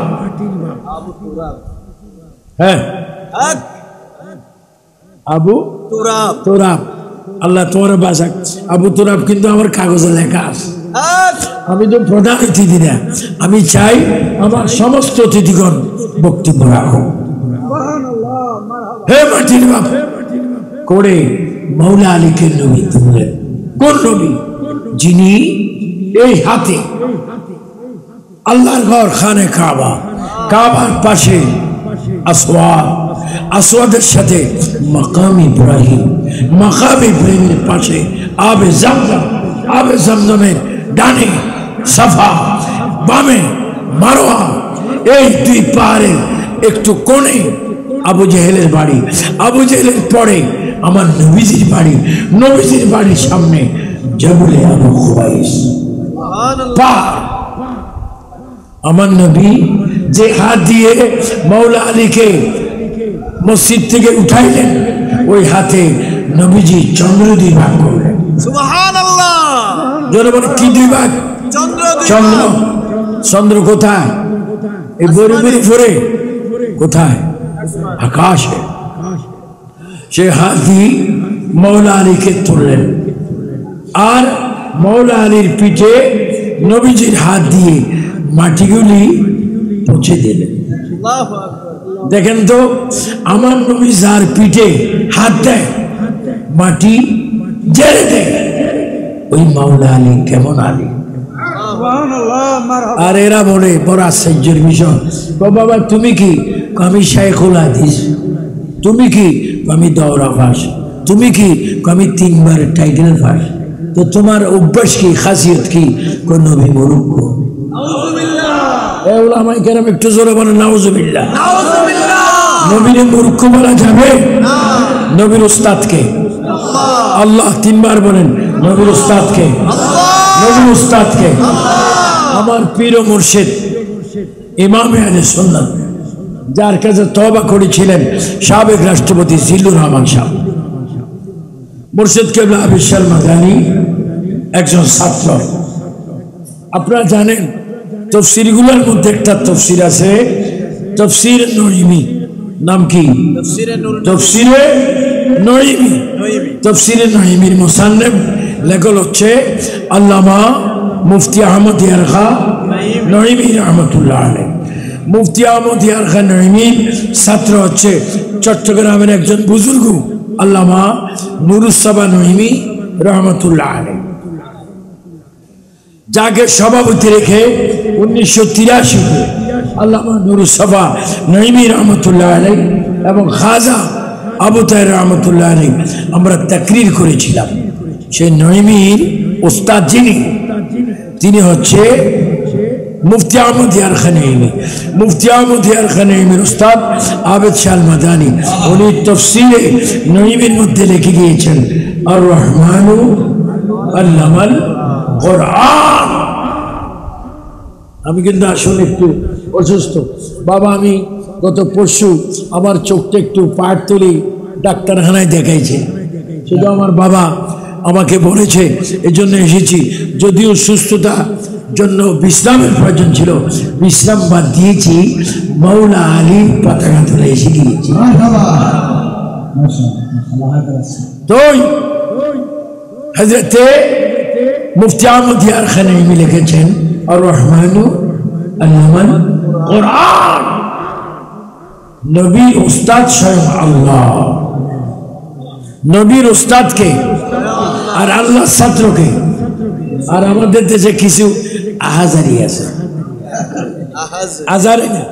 হ্যাঁ আবু তুরাব, আল্লাহ তোমার বাসা আবু তুরাব কিন্তু আমার কাগজে লেখা আছে। আমি তো প্রধান অতিথি না, আমি চাই আমার সমস্ত অতিথিগণ বক্তব্য রাখো। হে মাটির বাপ করে মৌলা আলীকে নবী তুললেন। কোন নবী? যিনি এই হাতে আল্লাহর ঘর খানে কাবা, কাবার পাশে আসওয়াদ, আসওয়াদের সাথে মাকাম ইব্রাহিম, মাকাম ইব্রাহিমের পাশে আবে জামজাম, আবে জামজামের ডানে সাফা, বামে মারওয়া, এই 2 পাহাড়ের একটু কোণে আবু জেহেলের বাড়ি, আবু জেহেলের পরে আমার নবীজির বাড়ি, নবীজির বাড়ির সামনে জবলে আবু খুবাইস পাহাড়। আমার নবী যে হাত দিয়ে মৌলা আলীকে মসজিদ থেকে উঠাইলেন, ওই হাতে নবীজি চন্দ্র 2 ভাগ করলেন। সুবহানাল্লাহ। জনগণ কি 2 ভাগ? চন্দ্র। চন্দ্র কোথায়? এই বরিবরি ফরে কোথায়? আকাশে। সে হাত দিয়ে মৌলা আলীকে তুললেন, আর মৌলা আলীর পিঠে নবীজির হাত দিয়ে মাটিগুলি পৌঁছে দিলেন। দেখেন তো, আমার নবী যার পিঠে হাত দেয় মাটি জেলে দেয়, ওই মৌলা আলী কেমন আলী। আর এরা বলে বড় আশ্চর্যের বিষয়, বাবা তুমি কি? আমি শাইখুল হাদিস। তুমি কি? আমি দৌরা ফাঁস। তুমি কি? আমি 3 বার টাইটেল ফাঁস। তো তোমার অভ্যাস কি, খাসিয়ত কি? কোন নবী মুরুক্ষ। ওলামায়ে কেরাম একটু জোরে বলেন নাউজুবিল্লাহ। নবীর মূর্খ বলা যাবে? নবীর উস্তাদকে আল্লাহ 3 বার বলেন, নবীর উস্তাদকে, নবীর উস্তাদকে। আমার পীর ও মুর্শিদ ইমামে আহলে সুন্নাত, যার কাছে তওবা করেছিলেন সাবেক রাষ্ট্রপতি জিল্লুর রহমান সাহেব, মুর্শিদ কেবলা আবিশাল মাদানী একজন ছাত্র। আপনারা জানেন তফসিরগুলোর মধ্যে একটা তফসির আছে তফসির নঈমি। নাম কি? তফসিরে নঈমি। তফসিরে নঈমির মুসান্নিফ লেখক হচ্ছে আল্লামা মুফতি আহমদ ইয়ার খাঁ নঈমি রহমাতুল্লাহ আলাইহি। মুফতি আহমদ ইয়ার খাঁ নঈমির ছাত্র হচ্ছে চট্টগ্রামের একজন বুজুর্গ আল্লামা নুরুস-সাবা নঈমি রহমাতুল্লাহ আলাইহি, যাকে সভাপতি রেখে 1983-তে আল্লামা নুরুস-সাবা নঈমি রহমাতুল্লাহ আলাইহি এবং খাজা আবু তাহের রহমাতুল্লাহ আলাইহি আমরা তাকরীর করেছিলাম। সেই নঈমির উস্তাদ যিনি, তিনি হচ্ছে মুফতি আহমদ ইয়ার খাঁ নঈমি। মুফতি আহমদ ইয়ার খাঁ নঈমির উস্তাদ আবেদ শাহ মাদানী, উনি তফসিরে নঈমির মধ্যে লিখে গিয়েছেন আর রহমানু আল্লামাল কোরআন। আমি কিন্তু আসলে একটু অসুস্থ বাবা, আমি গত পরশু আমার চোখটা একটু পাট তুলি ডাক্তারখানায় দেখাইছে, শুধু আমার বাবা আমাকে বলেছে এজন্য এসেছি। যদিও সুস্থতা জন্য বিশ্রামের প্রয়োজন ছিল, বিশ্রাম বাদ দিয়েছি, মৌলা আলীর পতাকা তুলে এসে গিয়েছি। তো হযরতে মুফতি আহমদ ইয়ার খাঁ নঈমি লিখেছেন আর রহমানু আল্লামাল কোরআন। নবীর উস্তাদ স্বয়ং আল্লাহ, নবীর উস্তাদকে আর আল্লাহ ছাত্রকে। আর আমাদের দেশে কিছু আহাজারি আছে, আজারে না,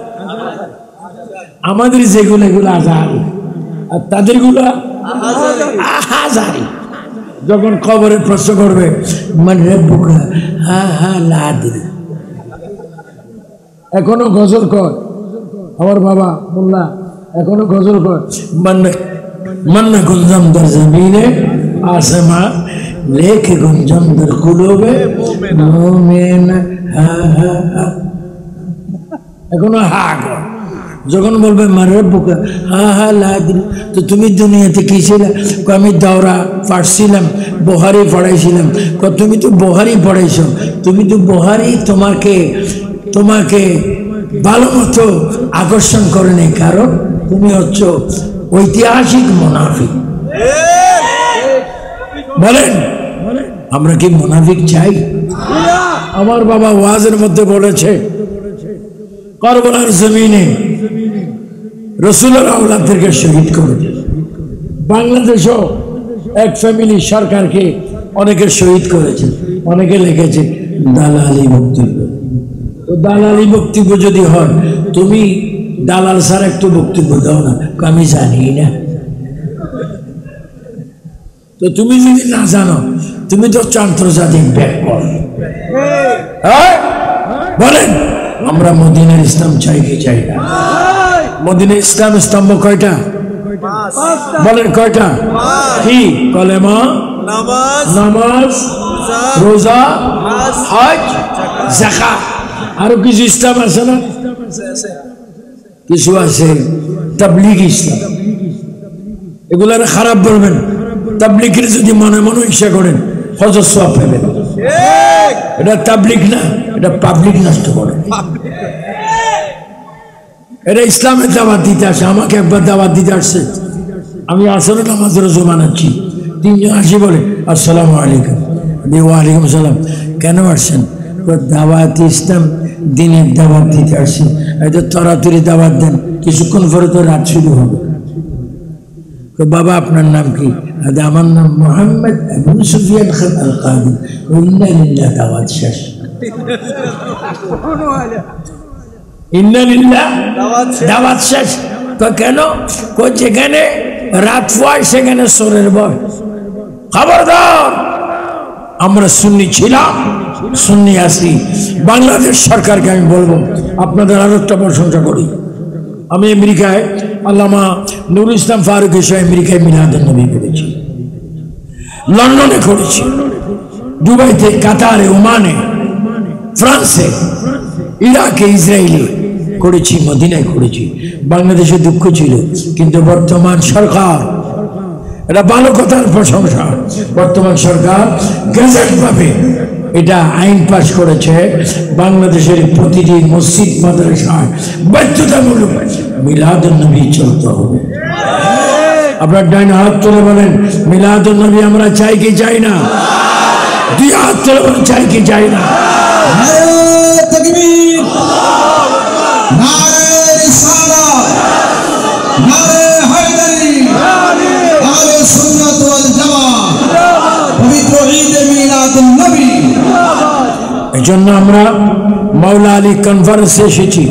আমাদের যেগুলো এগুলো আজারি আর তাদের গুলো আহাজারি। যখন কবরে প্রশ্ন করবে মানে বুকা হা হা লাদিরি, এখনো গজল কর আমার বাবা মোল্লা, এখনো গজল কর মানে मन गुंजम दर जमीने आसमां लेके गुंजम दर कुलूबे मोमिन এখনো হা কর। যখন বলবে মারের বুকা হা হা লাদিন, তো তুমি দুনিয়াতে কি ছিলে? আমি দাওরা পাঠছিলাম, বুখারী পড়াইছিলাম। তুমি তো বুখারী পড়াইছো, তুমি তো বুখারী তোমাকে ভালো মতো আকর্ষণ করেনি, কারণ তুমি হচ্ছ ঐতিহাসিক মুনাফিক। বলেন আমরা কি মুনাফিক চাই? আমার বাবা ওয়াজের মধ্যে বলেছে কারবালার জমিনে রাসূলের আওলাদদেরকে শহীদ করে বাংলাদেশও এক ফ্যামিলি সরকারকে অনেকে শহীদ করেছে। অনেকে লিখেছে দালালি বক্তব্য। তো দালালি বক্তব্য যদি হয়, তুমি দালাল স্যার একটু বক্তব্য দাও না, আমি জানি না। তো তুমি যদি না জানো, তুমি তো আন্তর্জাতিক ব্যাকরণ। বলেন আমরা মদিনার ইসলাম চাই কি চাই না? মদিনার ইসলাম স্তম্ভ কয়টা? বলেন কয়টা? কি? কলেমা, নামাজ, রোজা, হজ, যাকাত। আরো কিছু ইসলাম আছে না? কিছু আছে তাবলীগ ইসলাম। এগুলার খারাপ বলবেন, তাবলীগের যদি মনে মনে ইচ্ছা করেন হজর সওয়াব পাবেন। এটা তাবলীগ না, এটা পাবলিক নষ্ট করে। এটা ইসলামের দাওয়াত দিতে আসে। আমাকে একবার দাওয়াত দিতে আসছে, আমি আসলে নামাজের রোজা বানাচ্ছি। তিনজন আসি বলে আসসালামু আলাইকুম। ওয়ালাইকুম সালাম। কেন আসছেন? দাওয়াত ইসলাম দিনের দাওয়াত দিতে আসছি। এটা তরাতরি দাওয়াত দেন, কিছুক্ষণ পরে তো রাত শুরু হবে। বাবা আপনার নাম কি? আমার নাম মোহাম্মদ আবু সুফিয়ান খান আল কাদি। ইন্না লিল্লাহ, দাওয়াত শেষ। ইন্না লিল্লাহ, দাওয়াত শেষ। তো কেন? যেখানে রাত হয় সেখানে সোরের ভয়। খবরদার, আমরা সুন্নি ছিলাম, সুন্নি আছি। বাংলাদেশ সরকারকে আমি বলবো, আপনাদের আরো একটা প্রশংসা করি। আমি আমেরিকায় আল্লামা নুরুল ইসলাম ফারুক এসে আমেরিকায় মিলাদুন নবী করেছি, লন্ডনে করেছি, দুবাইতে, কাতারে, ওমানে, ফ্রান্সে, ইরাকে, ইসরায়েলে করেছি, মদিনায় করেছি। বাংলাদেশে দুঃখ ছিল, কিন্তু বর্তমান সরকার, এটা ভালো কথার প্রশংসা, বর্তমান সরকার গেজেট পাবে এটা আইন পাস করেছে, বাংলাদেশের প্রতিটি মসজিদ মাদ্রাসায় বাধ্যতামূলক মিলাদুন নবী চলতে হবে। আপনার ডাইন হাত তুলে বলেন মিলাদুন নবী আমরা চাই কি চাই না? দুই হাত তুলে বলেন চাই কি চাই না? নারে তাকবীর, নারে রিসালাত, নারে হায়দারি, আহলে সুন্নাত ওয়াল জামাত, পবিত্র ঈদ মিলাদুন নবী। এজন্য আমরা মাওলা আলী কনফারেন্সে এসেছি।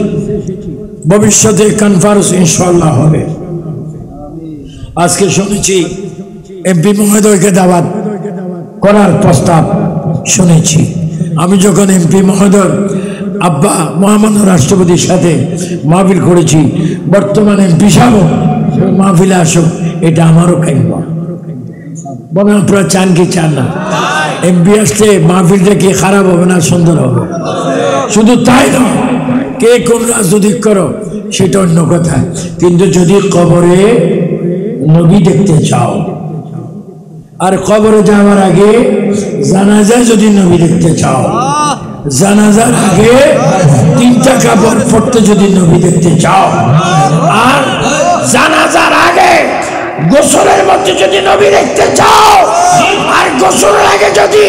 ভবিষ্যতে কনফারেন্স ইনশাআল্লাহ হবে। আজকে শুনেছি এমপি মহোদয়কে দাওয়াত করার প্রস্তাব শুনেছি। আমি যখন এমপি মহোদয় আব্বা মহামান্য রাষ্ট্রপতির সাথে মাহফিল করেছি, বর্তমান এমপি সাহেব মাহফিলে আসুক, এটা আমারও কাম্য। বলেন আপনারা চান কি চান না? এমপি আসলে মাহফিলটা কি খারাপ হবে না সুন্দর হবে? শুধু তাই নয়, কে কোন রাজনৈতিক করো সেটা অন্য কথা, কিন্তু যদি কবরে নবী দেখতে চাও, আর কবরে যাওয়ার আগে জানাজায় যদি নবী দেখতে চাও, জানাজার আগে 3টা কাপড় পড়তে যদি নবী দেখতে চাও, আর জানাজার আগে গোসলের মধ্যে যদি নবী দেখতে চাও আর গোসলের আগে যদি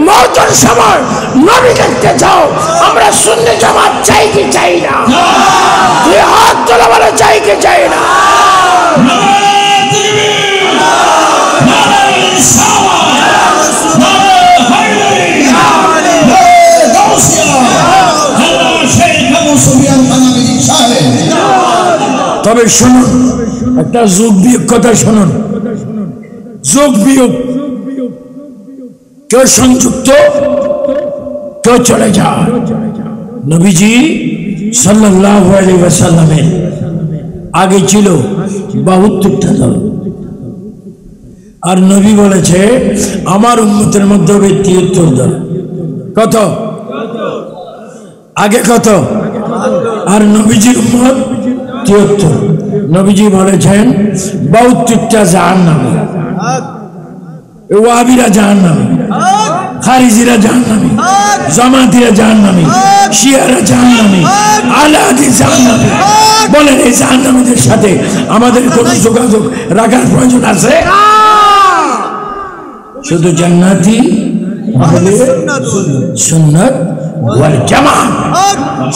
মওতের সময় নবী দেখতে চাও, আমরা সুন্নি জামাত চাই কি চাই না? দুই হাত তোলা বলে চাই কি চাই না? তবে শুনুন, একটা যোগ বিয়োগ কথা শুনুন। যোগ বিয়োগ, কেউ সংযুক্ত, কেউ চলে যায়। নবীজি সাল্লাল্লাহু আলাইহি ওয়াসাল্লামের আগে ছিল 72টা দল, আর নবী বলেছে আমার উম্মতের মধ্যে হবে 73 দল। কত আগে কত? আর নবীজির উম্মত 73। নবীজি বলেছেন 72টা জাহান্নামী, ওয়াহাবিরা জাহান্নামী, খারিজিরা জাহান্নামী, জামাতিরা জাহান্নামী, শিয়ারা জাহান্নামী, আহলে হাদিস জাহান্নামী। বলেন এই জাহান্নামীদের সাথে আমাদের কোন যোগাযোগ রাখার প্রয়োজন আছে? শুধু জান্নাতি সুন্নাত ওয়াল জামাত।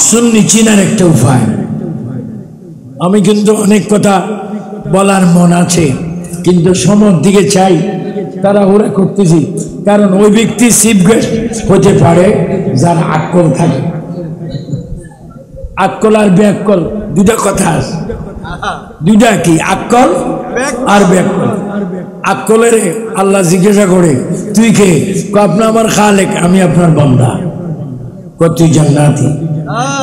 সুন্নি চিনার একটা উপায়, আমি কিন্তু অনেক কথা বলার মন আছে, কিন্তু সময়ের দিকে চাই, তারা ওরা করতেছি। কারণ ওই ব্যক্তি চিফ গেস্ট হতে পারে যার আক্কল থাকে। আক্কল আর ব্যাককল দুটা কথা আছে, দুইটা কি? আক্কল আর ব্যাককল। আক্কলের আল্লাহ জিজ্ঞাসা করে তুই কে? আপনি আমার খালেক, আমি আপনার বান্দা। তুই জান্নাতি।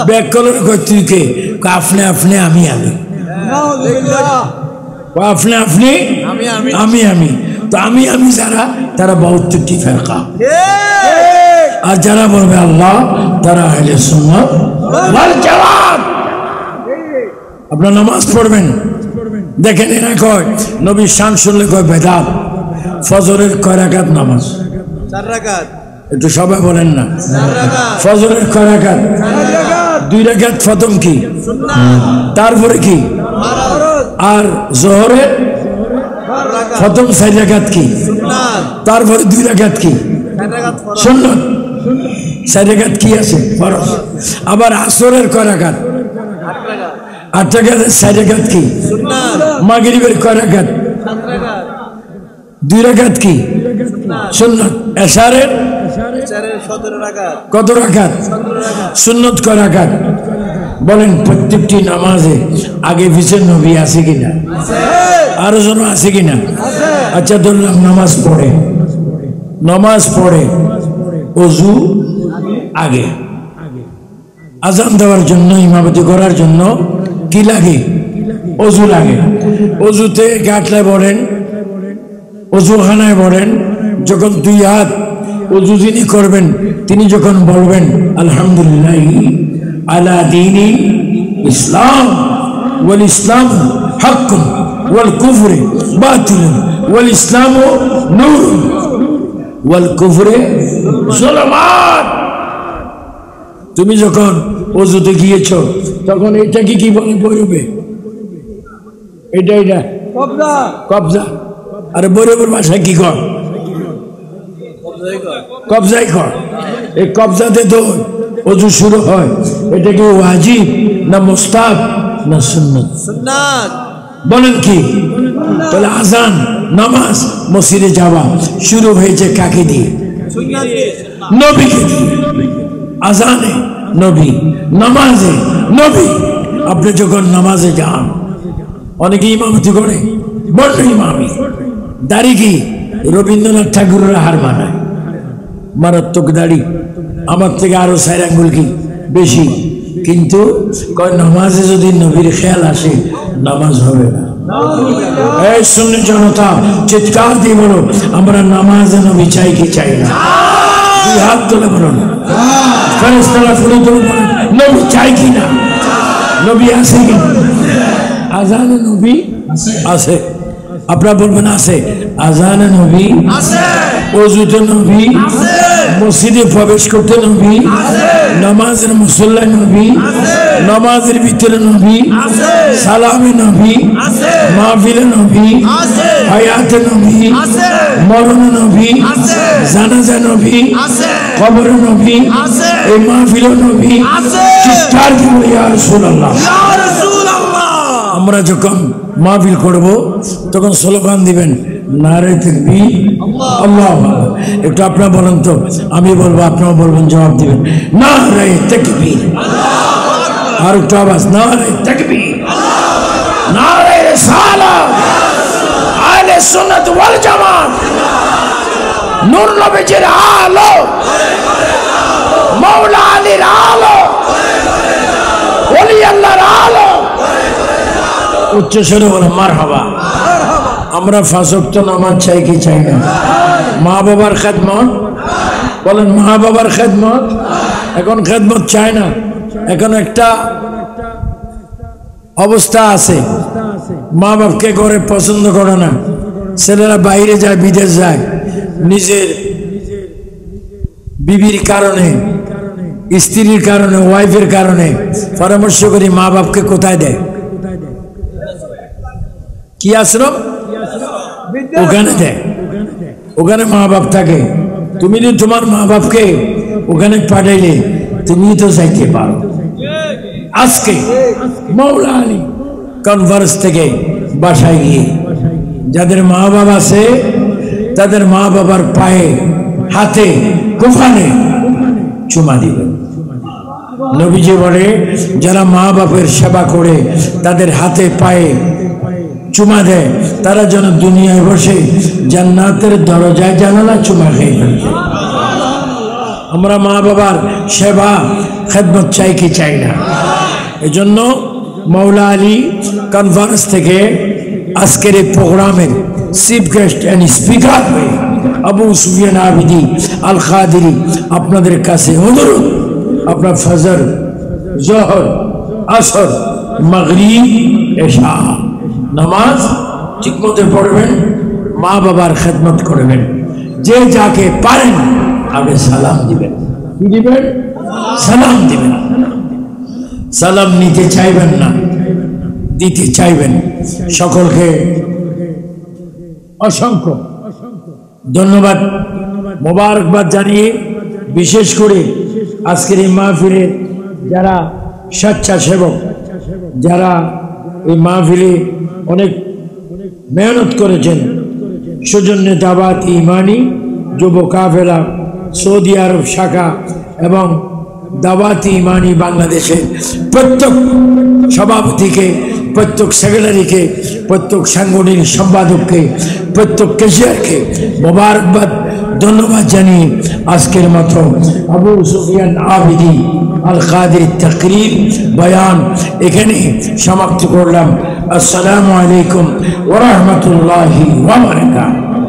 ব্যাককলের তুই কে? আপনি আপনি আমি আমি, আপনি আপনি আমি আমি। তো আমি আমি যারা, তারা 72টি ফেরকা। আর যারা বলবে আল্লাহ, তারা আহলে সুন্নাত ওয়াল জামাত। আপনার নামাজ পড়বেন, দেখেন এরা কয় নবীর শান শুনলে কয় বেদাত। ফজরের কয় রাকাত নামাজ? 4 রাকাত। একটু সবাই বলেন না। ফজরের কয় রাকাত? 2 রাকাত প্রথম কি, তারপরে কি? আর জোহরের প্রথম 4 রাকাত কি, তারপরে 2 রাকাত কি সুন্নাত। 4 রাকাত কি আছে? ফরজ। আবার আসরের কয় রাকাত? 8 রাকাত। 4 রাকাত কি সুন্নাত। মাগরিবের কয় রাকাত? 7 রাকাত। 2 রাকাত কি সুন্নাত। এশারের 17 রাকাত। কত রাকাত? 17 রাকাত। সুন্নাত কয় রাকাত? বলেন প্রত্যেকটি নামাজে আগে পিছে নবী আছে কিনা? আরো জন আছে কিনা? আচ্ছা ধরলাম নামাজ পড়ে, নামাজ পড়ে ওযু আগে, আজান দেওয়ার জন্য, ইমামতি করার জন্য কি লাগে? ওযু লাগে। ওযুতে গাটলায় পড়েন, ওযুখানায় পড়েন। যখন 2 হাত ওযু যিনি করবেন, তিনি যখন বলবেন আলহামদুলিল্লাহ আলা দীনি ইসলাম ওয়াল ইসলাম হাক্কুন ওয়াল কুফরু বাতিলুন ওয়াল ইসলামু নূরুন ওয়াল কুফরু যুলমাত। তুমি যখন ওযুতে গিয়েছো, তখন এটা কি বলে বলবে? এটা কবজা। কবজা। আরে বৈরবের ভাষায় কি কর? কবজাই কর। এই কবজাতে তো ওযু শুরু হয়। এটা কি ওয়াজিব না মুস্তাহাব না সুন্নাত? সুন্নাত। বলেন কি? তাহলে আজান, নামাজ, মসজিদে যাওয়া শুরু হয়েছে কাকে দিয়ে? নবীকে দিয়ে। আজানে নবী, নামাজে নবী। আপনি যখন নামাজে যান, অনেকে ইমামতি করে, বড় ইমামি, দাড়ি কি রবীন্দ্রনাথ ঠাকুরের হার বানায়, মারাত্মক দাড়ি, আমার থেকে আরো 4 আঙ্গুল কি বেশি। কিন্তু নামাজে যদি নবীর খেয়াল আসে, নামাজ হবে না। এই সুন্নি জনতা চিৎকার দিয়ে বলো, আমরা নামাজে নবী চাই কি চাই না? 2 হাত তুলে বলুন। ফেরেশতারা ফুলে তুলে বলুন, নবী চাই কি না? নবী আছে কি? আজানে নবী আছে। আপনারা বলবেন আছে। আজানে নবী আছে। ওযুতে নবী, মসজিদে প্রবেশ করতে নবী, নামাজের মুসল্লায় নবী, নামাজের ভিতরে নবী, সালামে নবী, মাহফিলে নবী, হায়াতে নবী, মরণে নবী, জানাজা নবী, কবরে নবী, এই মাহফিলে নবী। চিৎকার দিয়ে বলি ইয়া রাসূলুল্লাহ। আমরা যখন মাহফিল করব তখন স্লোগান দিবেন নারে তাকবীর, আল্লাহু আকবার। একটু আপনারা বলেন তো, আমি বলবো আপনারা বলবেন, জবাব দিবেন নারে তাকবীর। আর একটু আওয়াজ, নারে তাকবীর, নারে রিসালাত, আহলে সুন্নাত ওয়াল জামাত, নূর নবীজির আলো, মাওলা আলীর আলো, ওলি আল্লাহর আলো। উচ্চ স্বরে বলে মারহাবা। আমরা 5 ওয়াক্ত নামাজ চাই কি চাই না? মা বাবার খেদমত, বলেন মা বাবার খেদমত। এখন খেদমত চায় না। এখন একটা অবস্থা আছে, মা বাপকে ঘরে পছন্দ করে না, ছেলেরা বাইরে যায়, বিদেশ যায়, নিজের বিবির কারণে, স্ত্রীর কারণে, ওয়াইফের কারণে পরামর্শ করি মা বাপকে কোথায় দেয়? কি আশ্রম? ওখানে দেয়। ওখানে মা বাপ থাকে। তুমি যদি তোমার মা বাপকে ওখানে পাঠাইলে তুমি তো যাইতে পারো। আজকে মাওলা আলী কনফারেন্স থেকে বাসায় গিয়ে যাদের মা বাবা আছে তাদের মা বাবার পায়ে, হাতে, কোফানে চুমা দিবেন। নবীজি বলে যারা মা বাপের সেবা করে তাদের হাতে পায়ে চুমা দেয় তারা যেন দুনিয়ায় বসে জান্নাতের দরজায় জানালা চুমা খেয়ে ফেলছে। আমরা মা বাবার সেবা খেদমত চাই কি চাই না? এজন্য মাওলা আলী কনফারেন্স থেকে আজকের এই প্রোগ্রামের চিফ গেস্ট এন্ড স্পিকার হয়ে আবু সুফিয়ান আবিদি আল কাদেরী আপনাদের কাছে অনুরোধ, আপনার ফজর, জোহর, আসর, মাগরিব, এশা নামাজ ঠিকমতো পড়বেন, মা বাবার খেদমত করবেন। যে যাকে পারেন আগে সালাম দিবেন। কি দিবেন? সালাম দিবেন। সালাম নিতে চাইবেন না, দিতে চাইবেন। সকলকে অসংখ্য ধন্যবাদ, মোবারকবাদ জানিয়ে বিশেষ করে আজকের এই মাহফিলে যারা স্বেচ্ছাসেবক, যারা এই মাহফিলে অনেক মেহনত করেছেন, সৌজন্য দাওয়াত ইমানি যুব কাফেলা সৌদি আরব শাখা এবং দাওয়াত ইমানি বাংলাদেশের প্রত্যেক সভাপতিকে, প্রত্যেক সেক্রেটারিকে, প্রত্যেক সাংগঠনিক সম্পাদককে, প্রত্যেক কেশিয়ারকে মোবারকবাদ ধন্যবাদ জানিয়ে আজকের মতো আবু সুফিয়ান আবিদি আল কাদেরী তাকরীর বয়ান এখানে সমাপ্ত করলাম। আসসালামু আলাইকুম ওয়া রাহমাতুল্লাহি ওয়া বারাকাতুহু।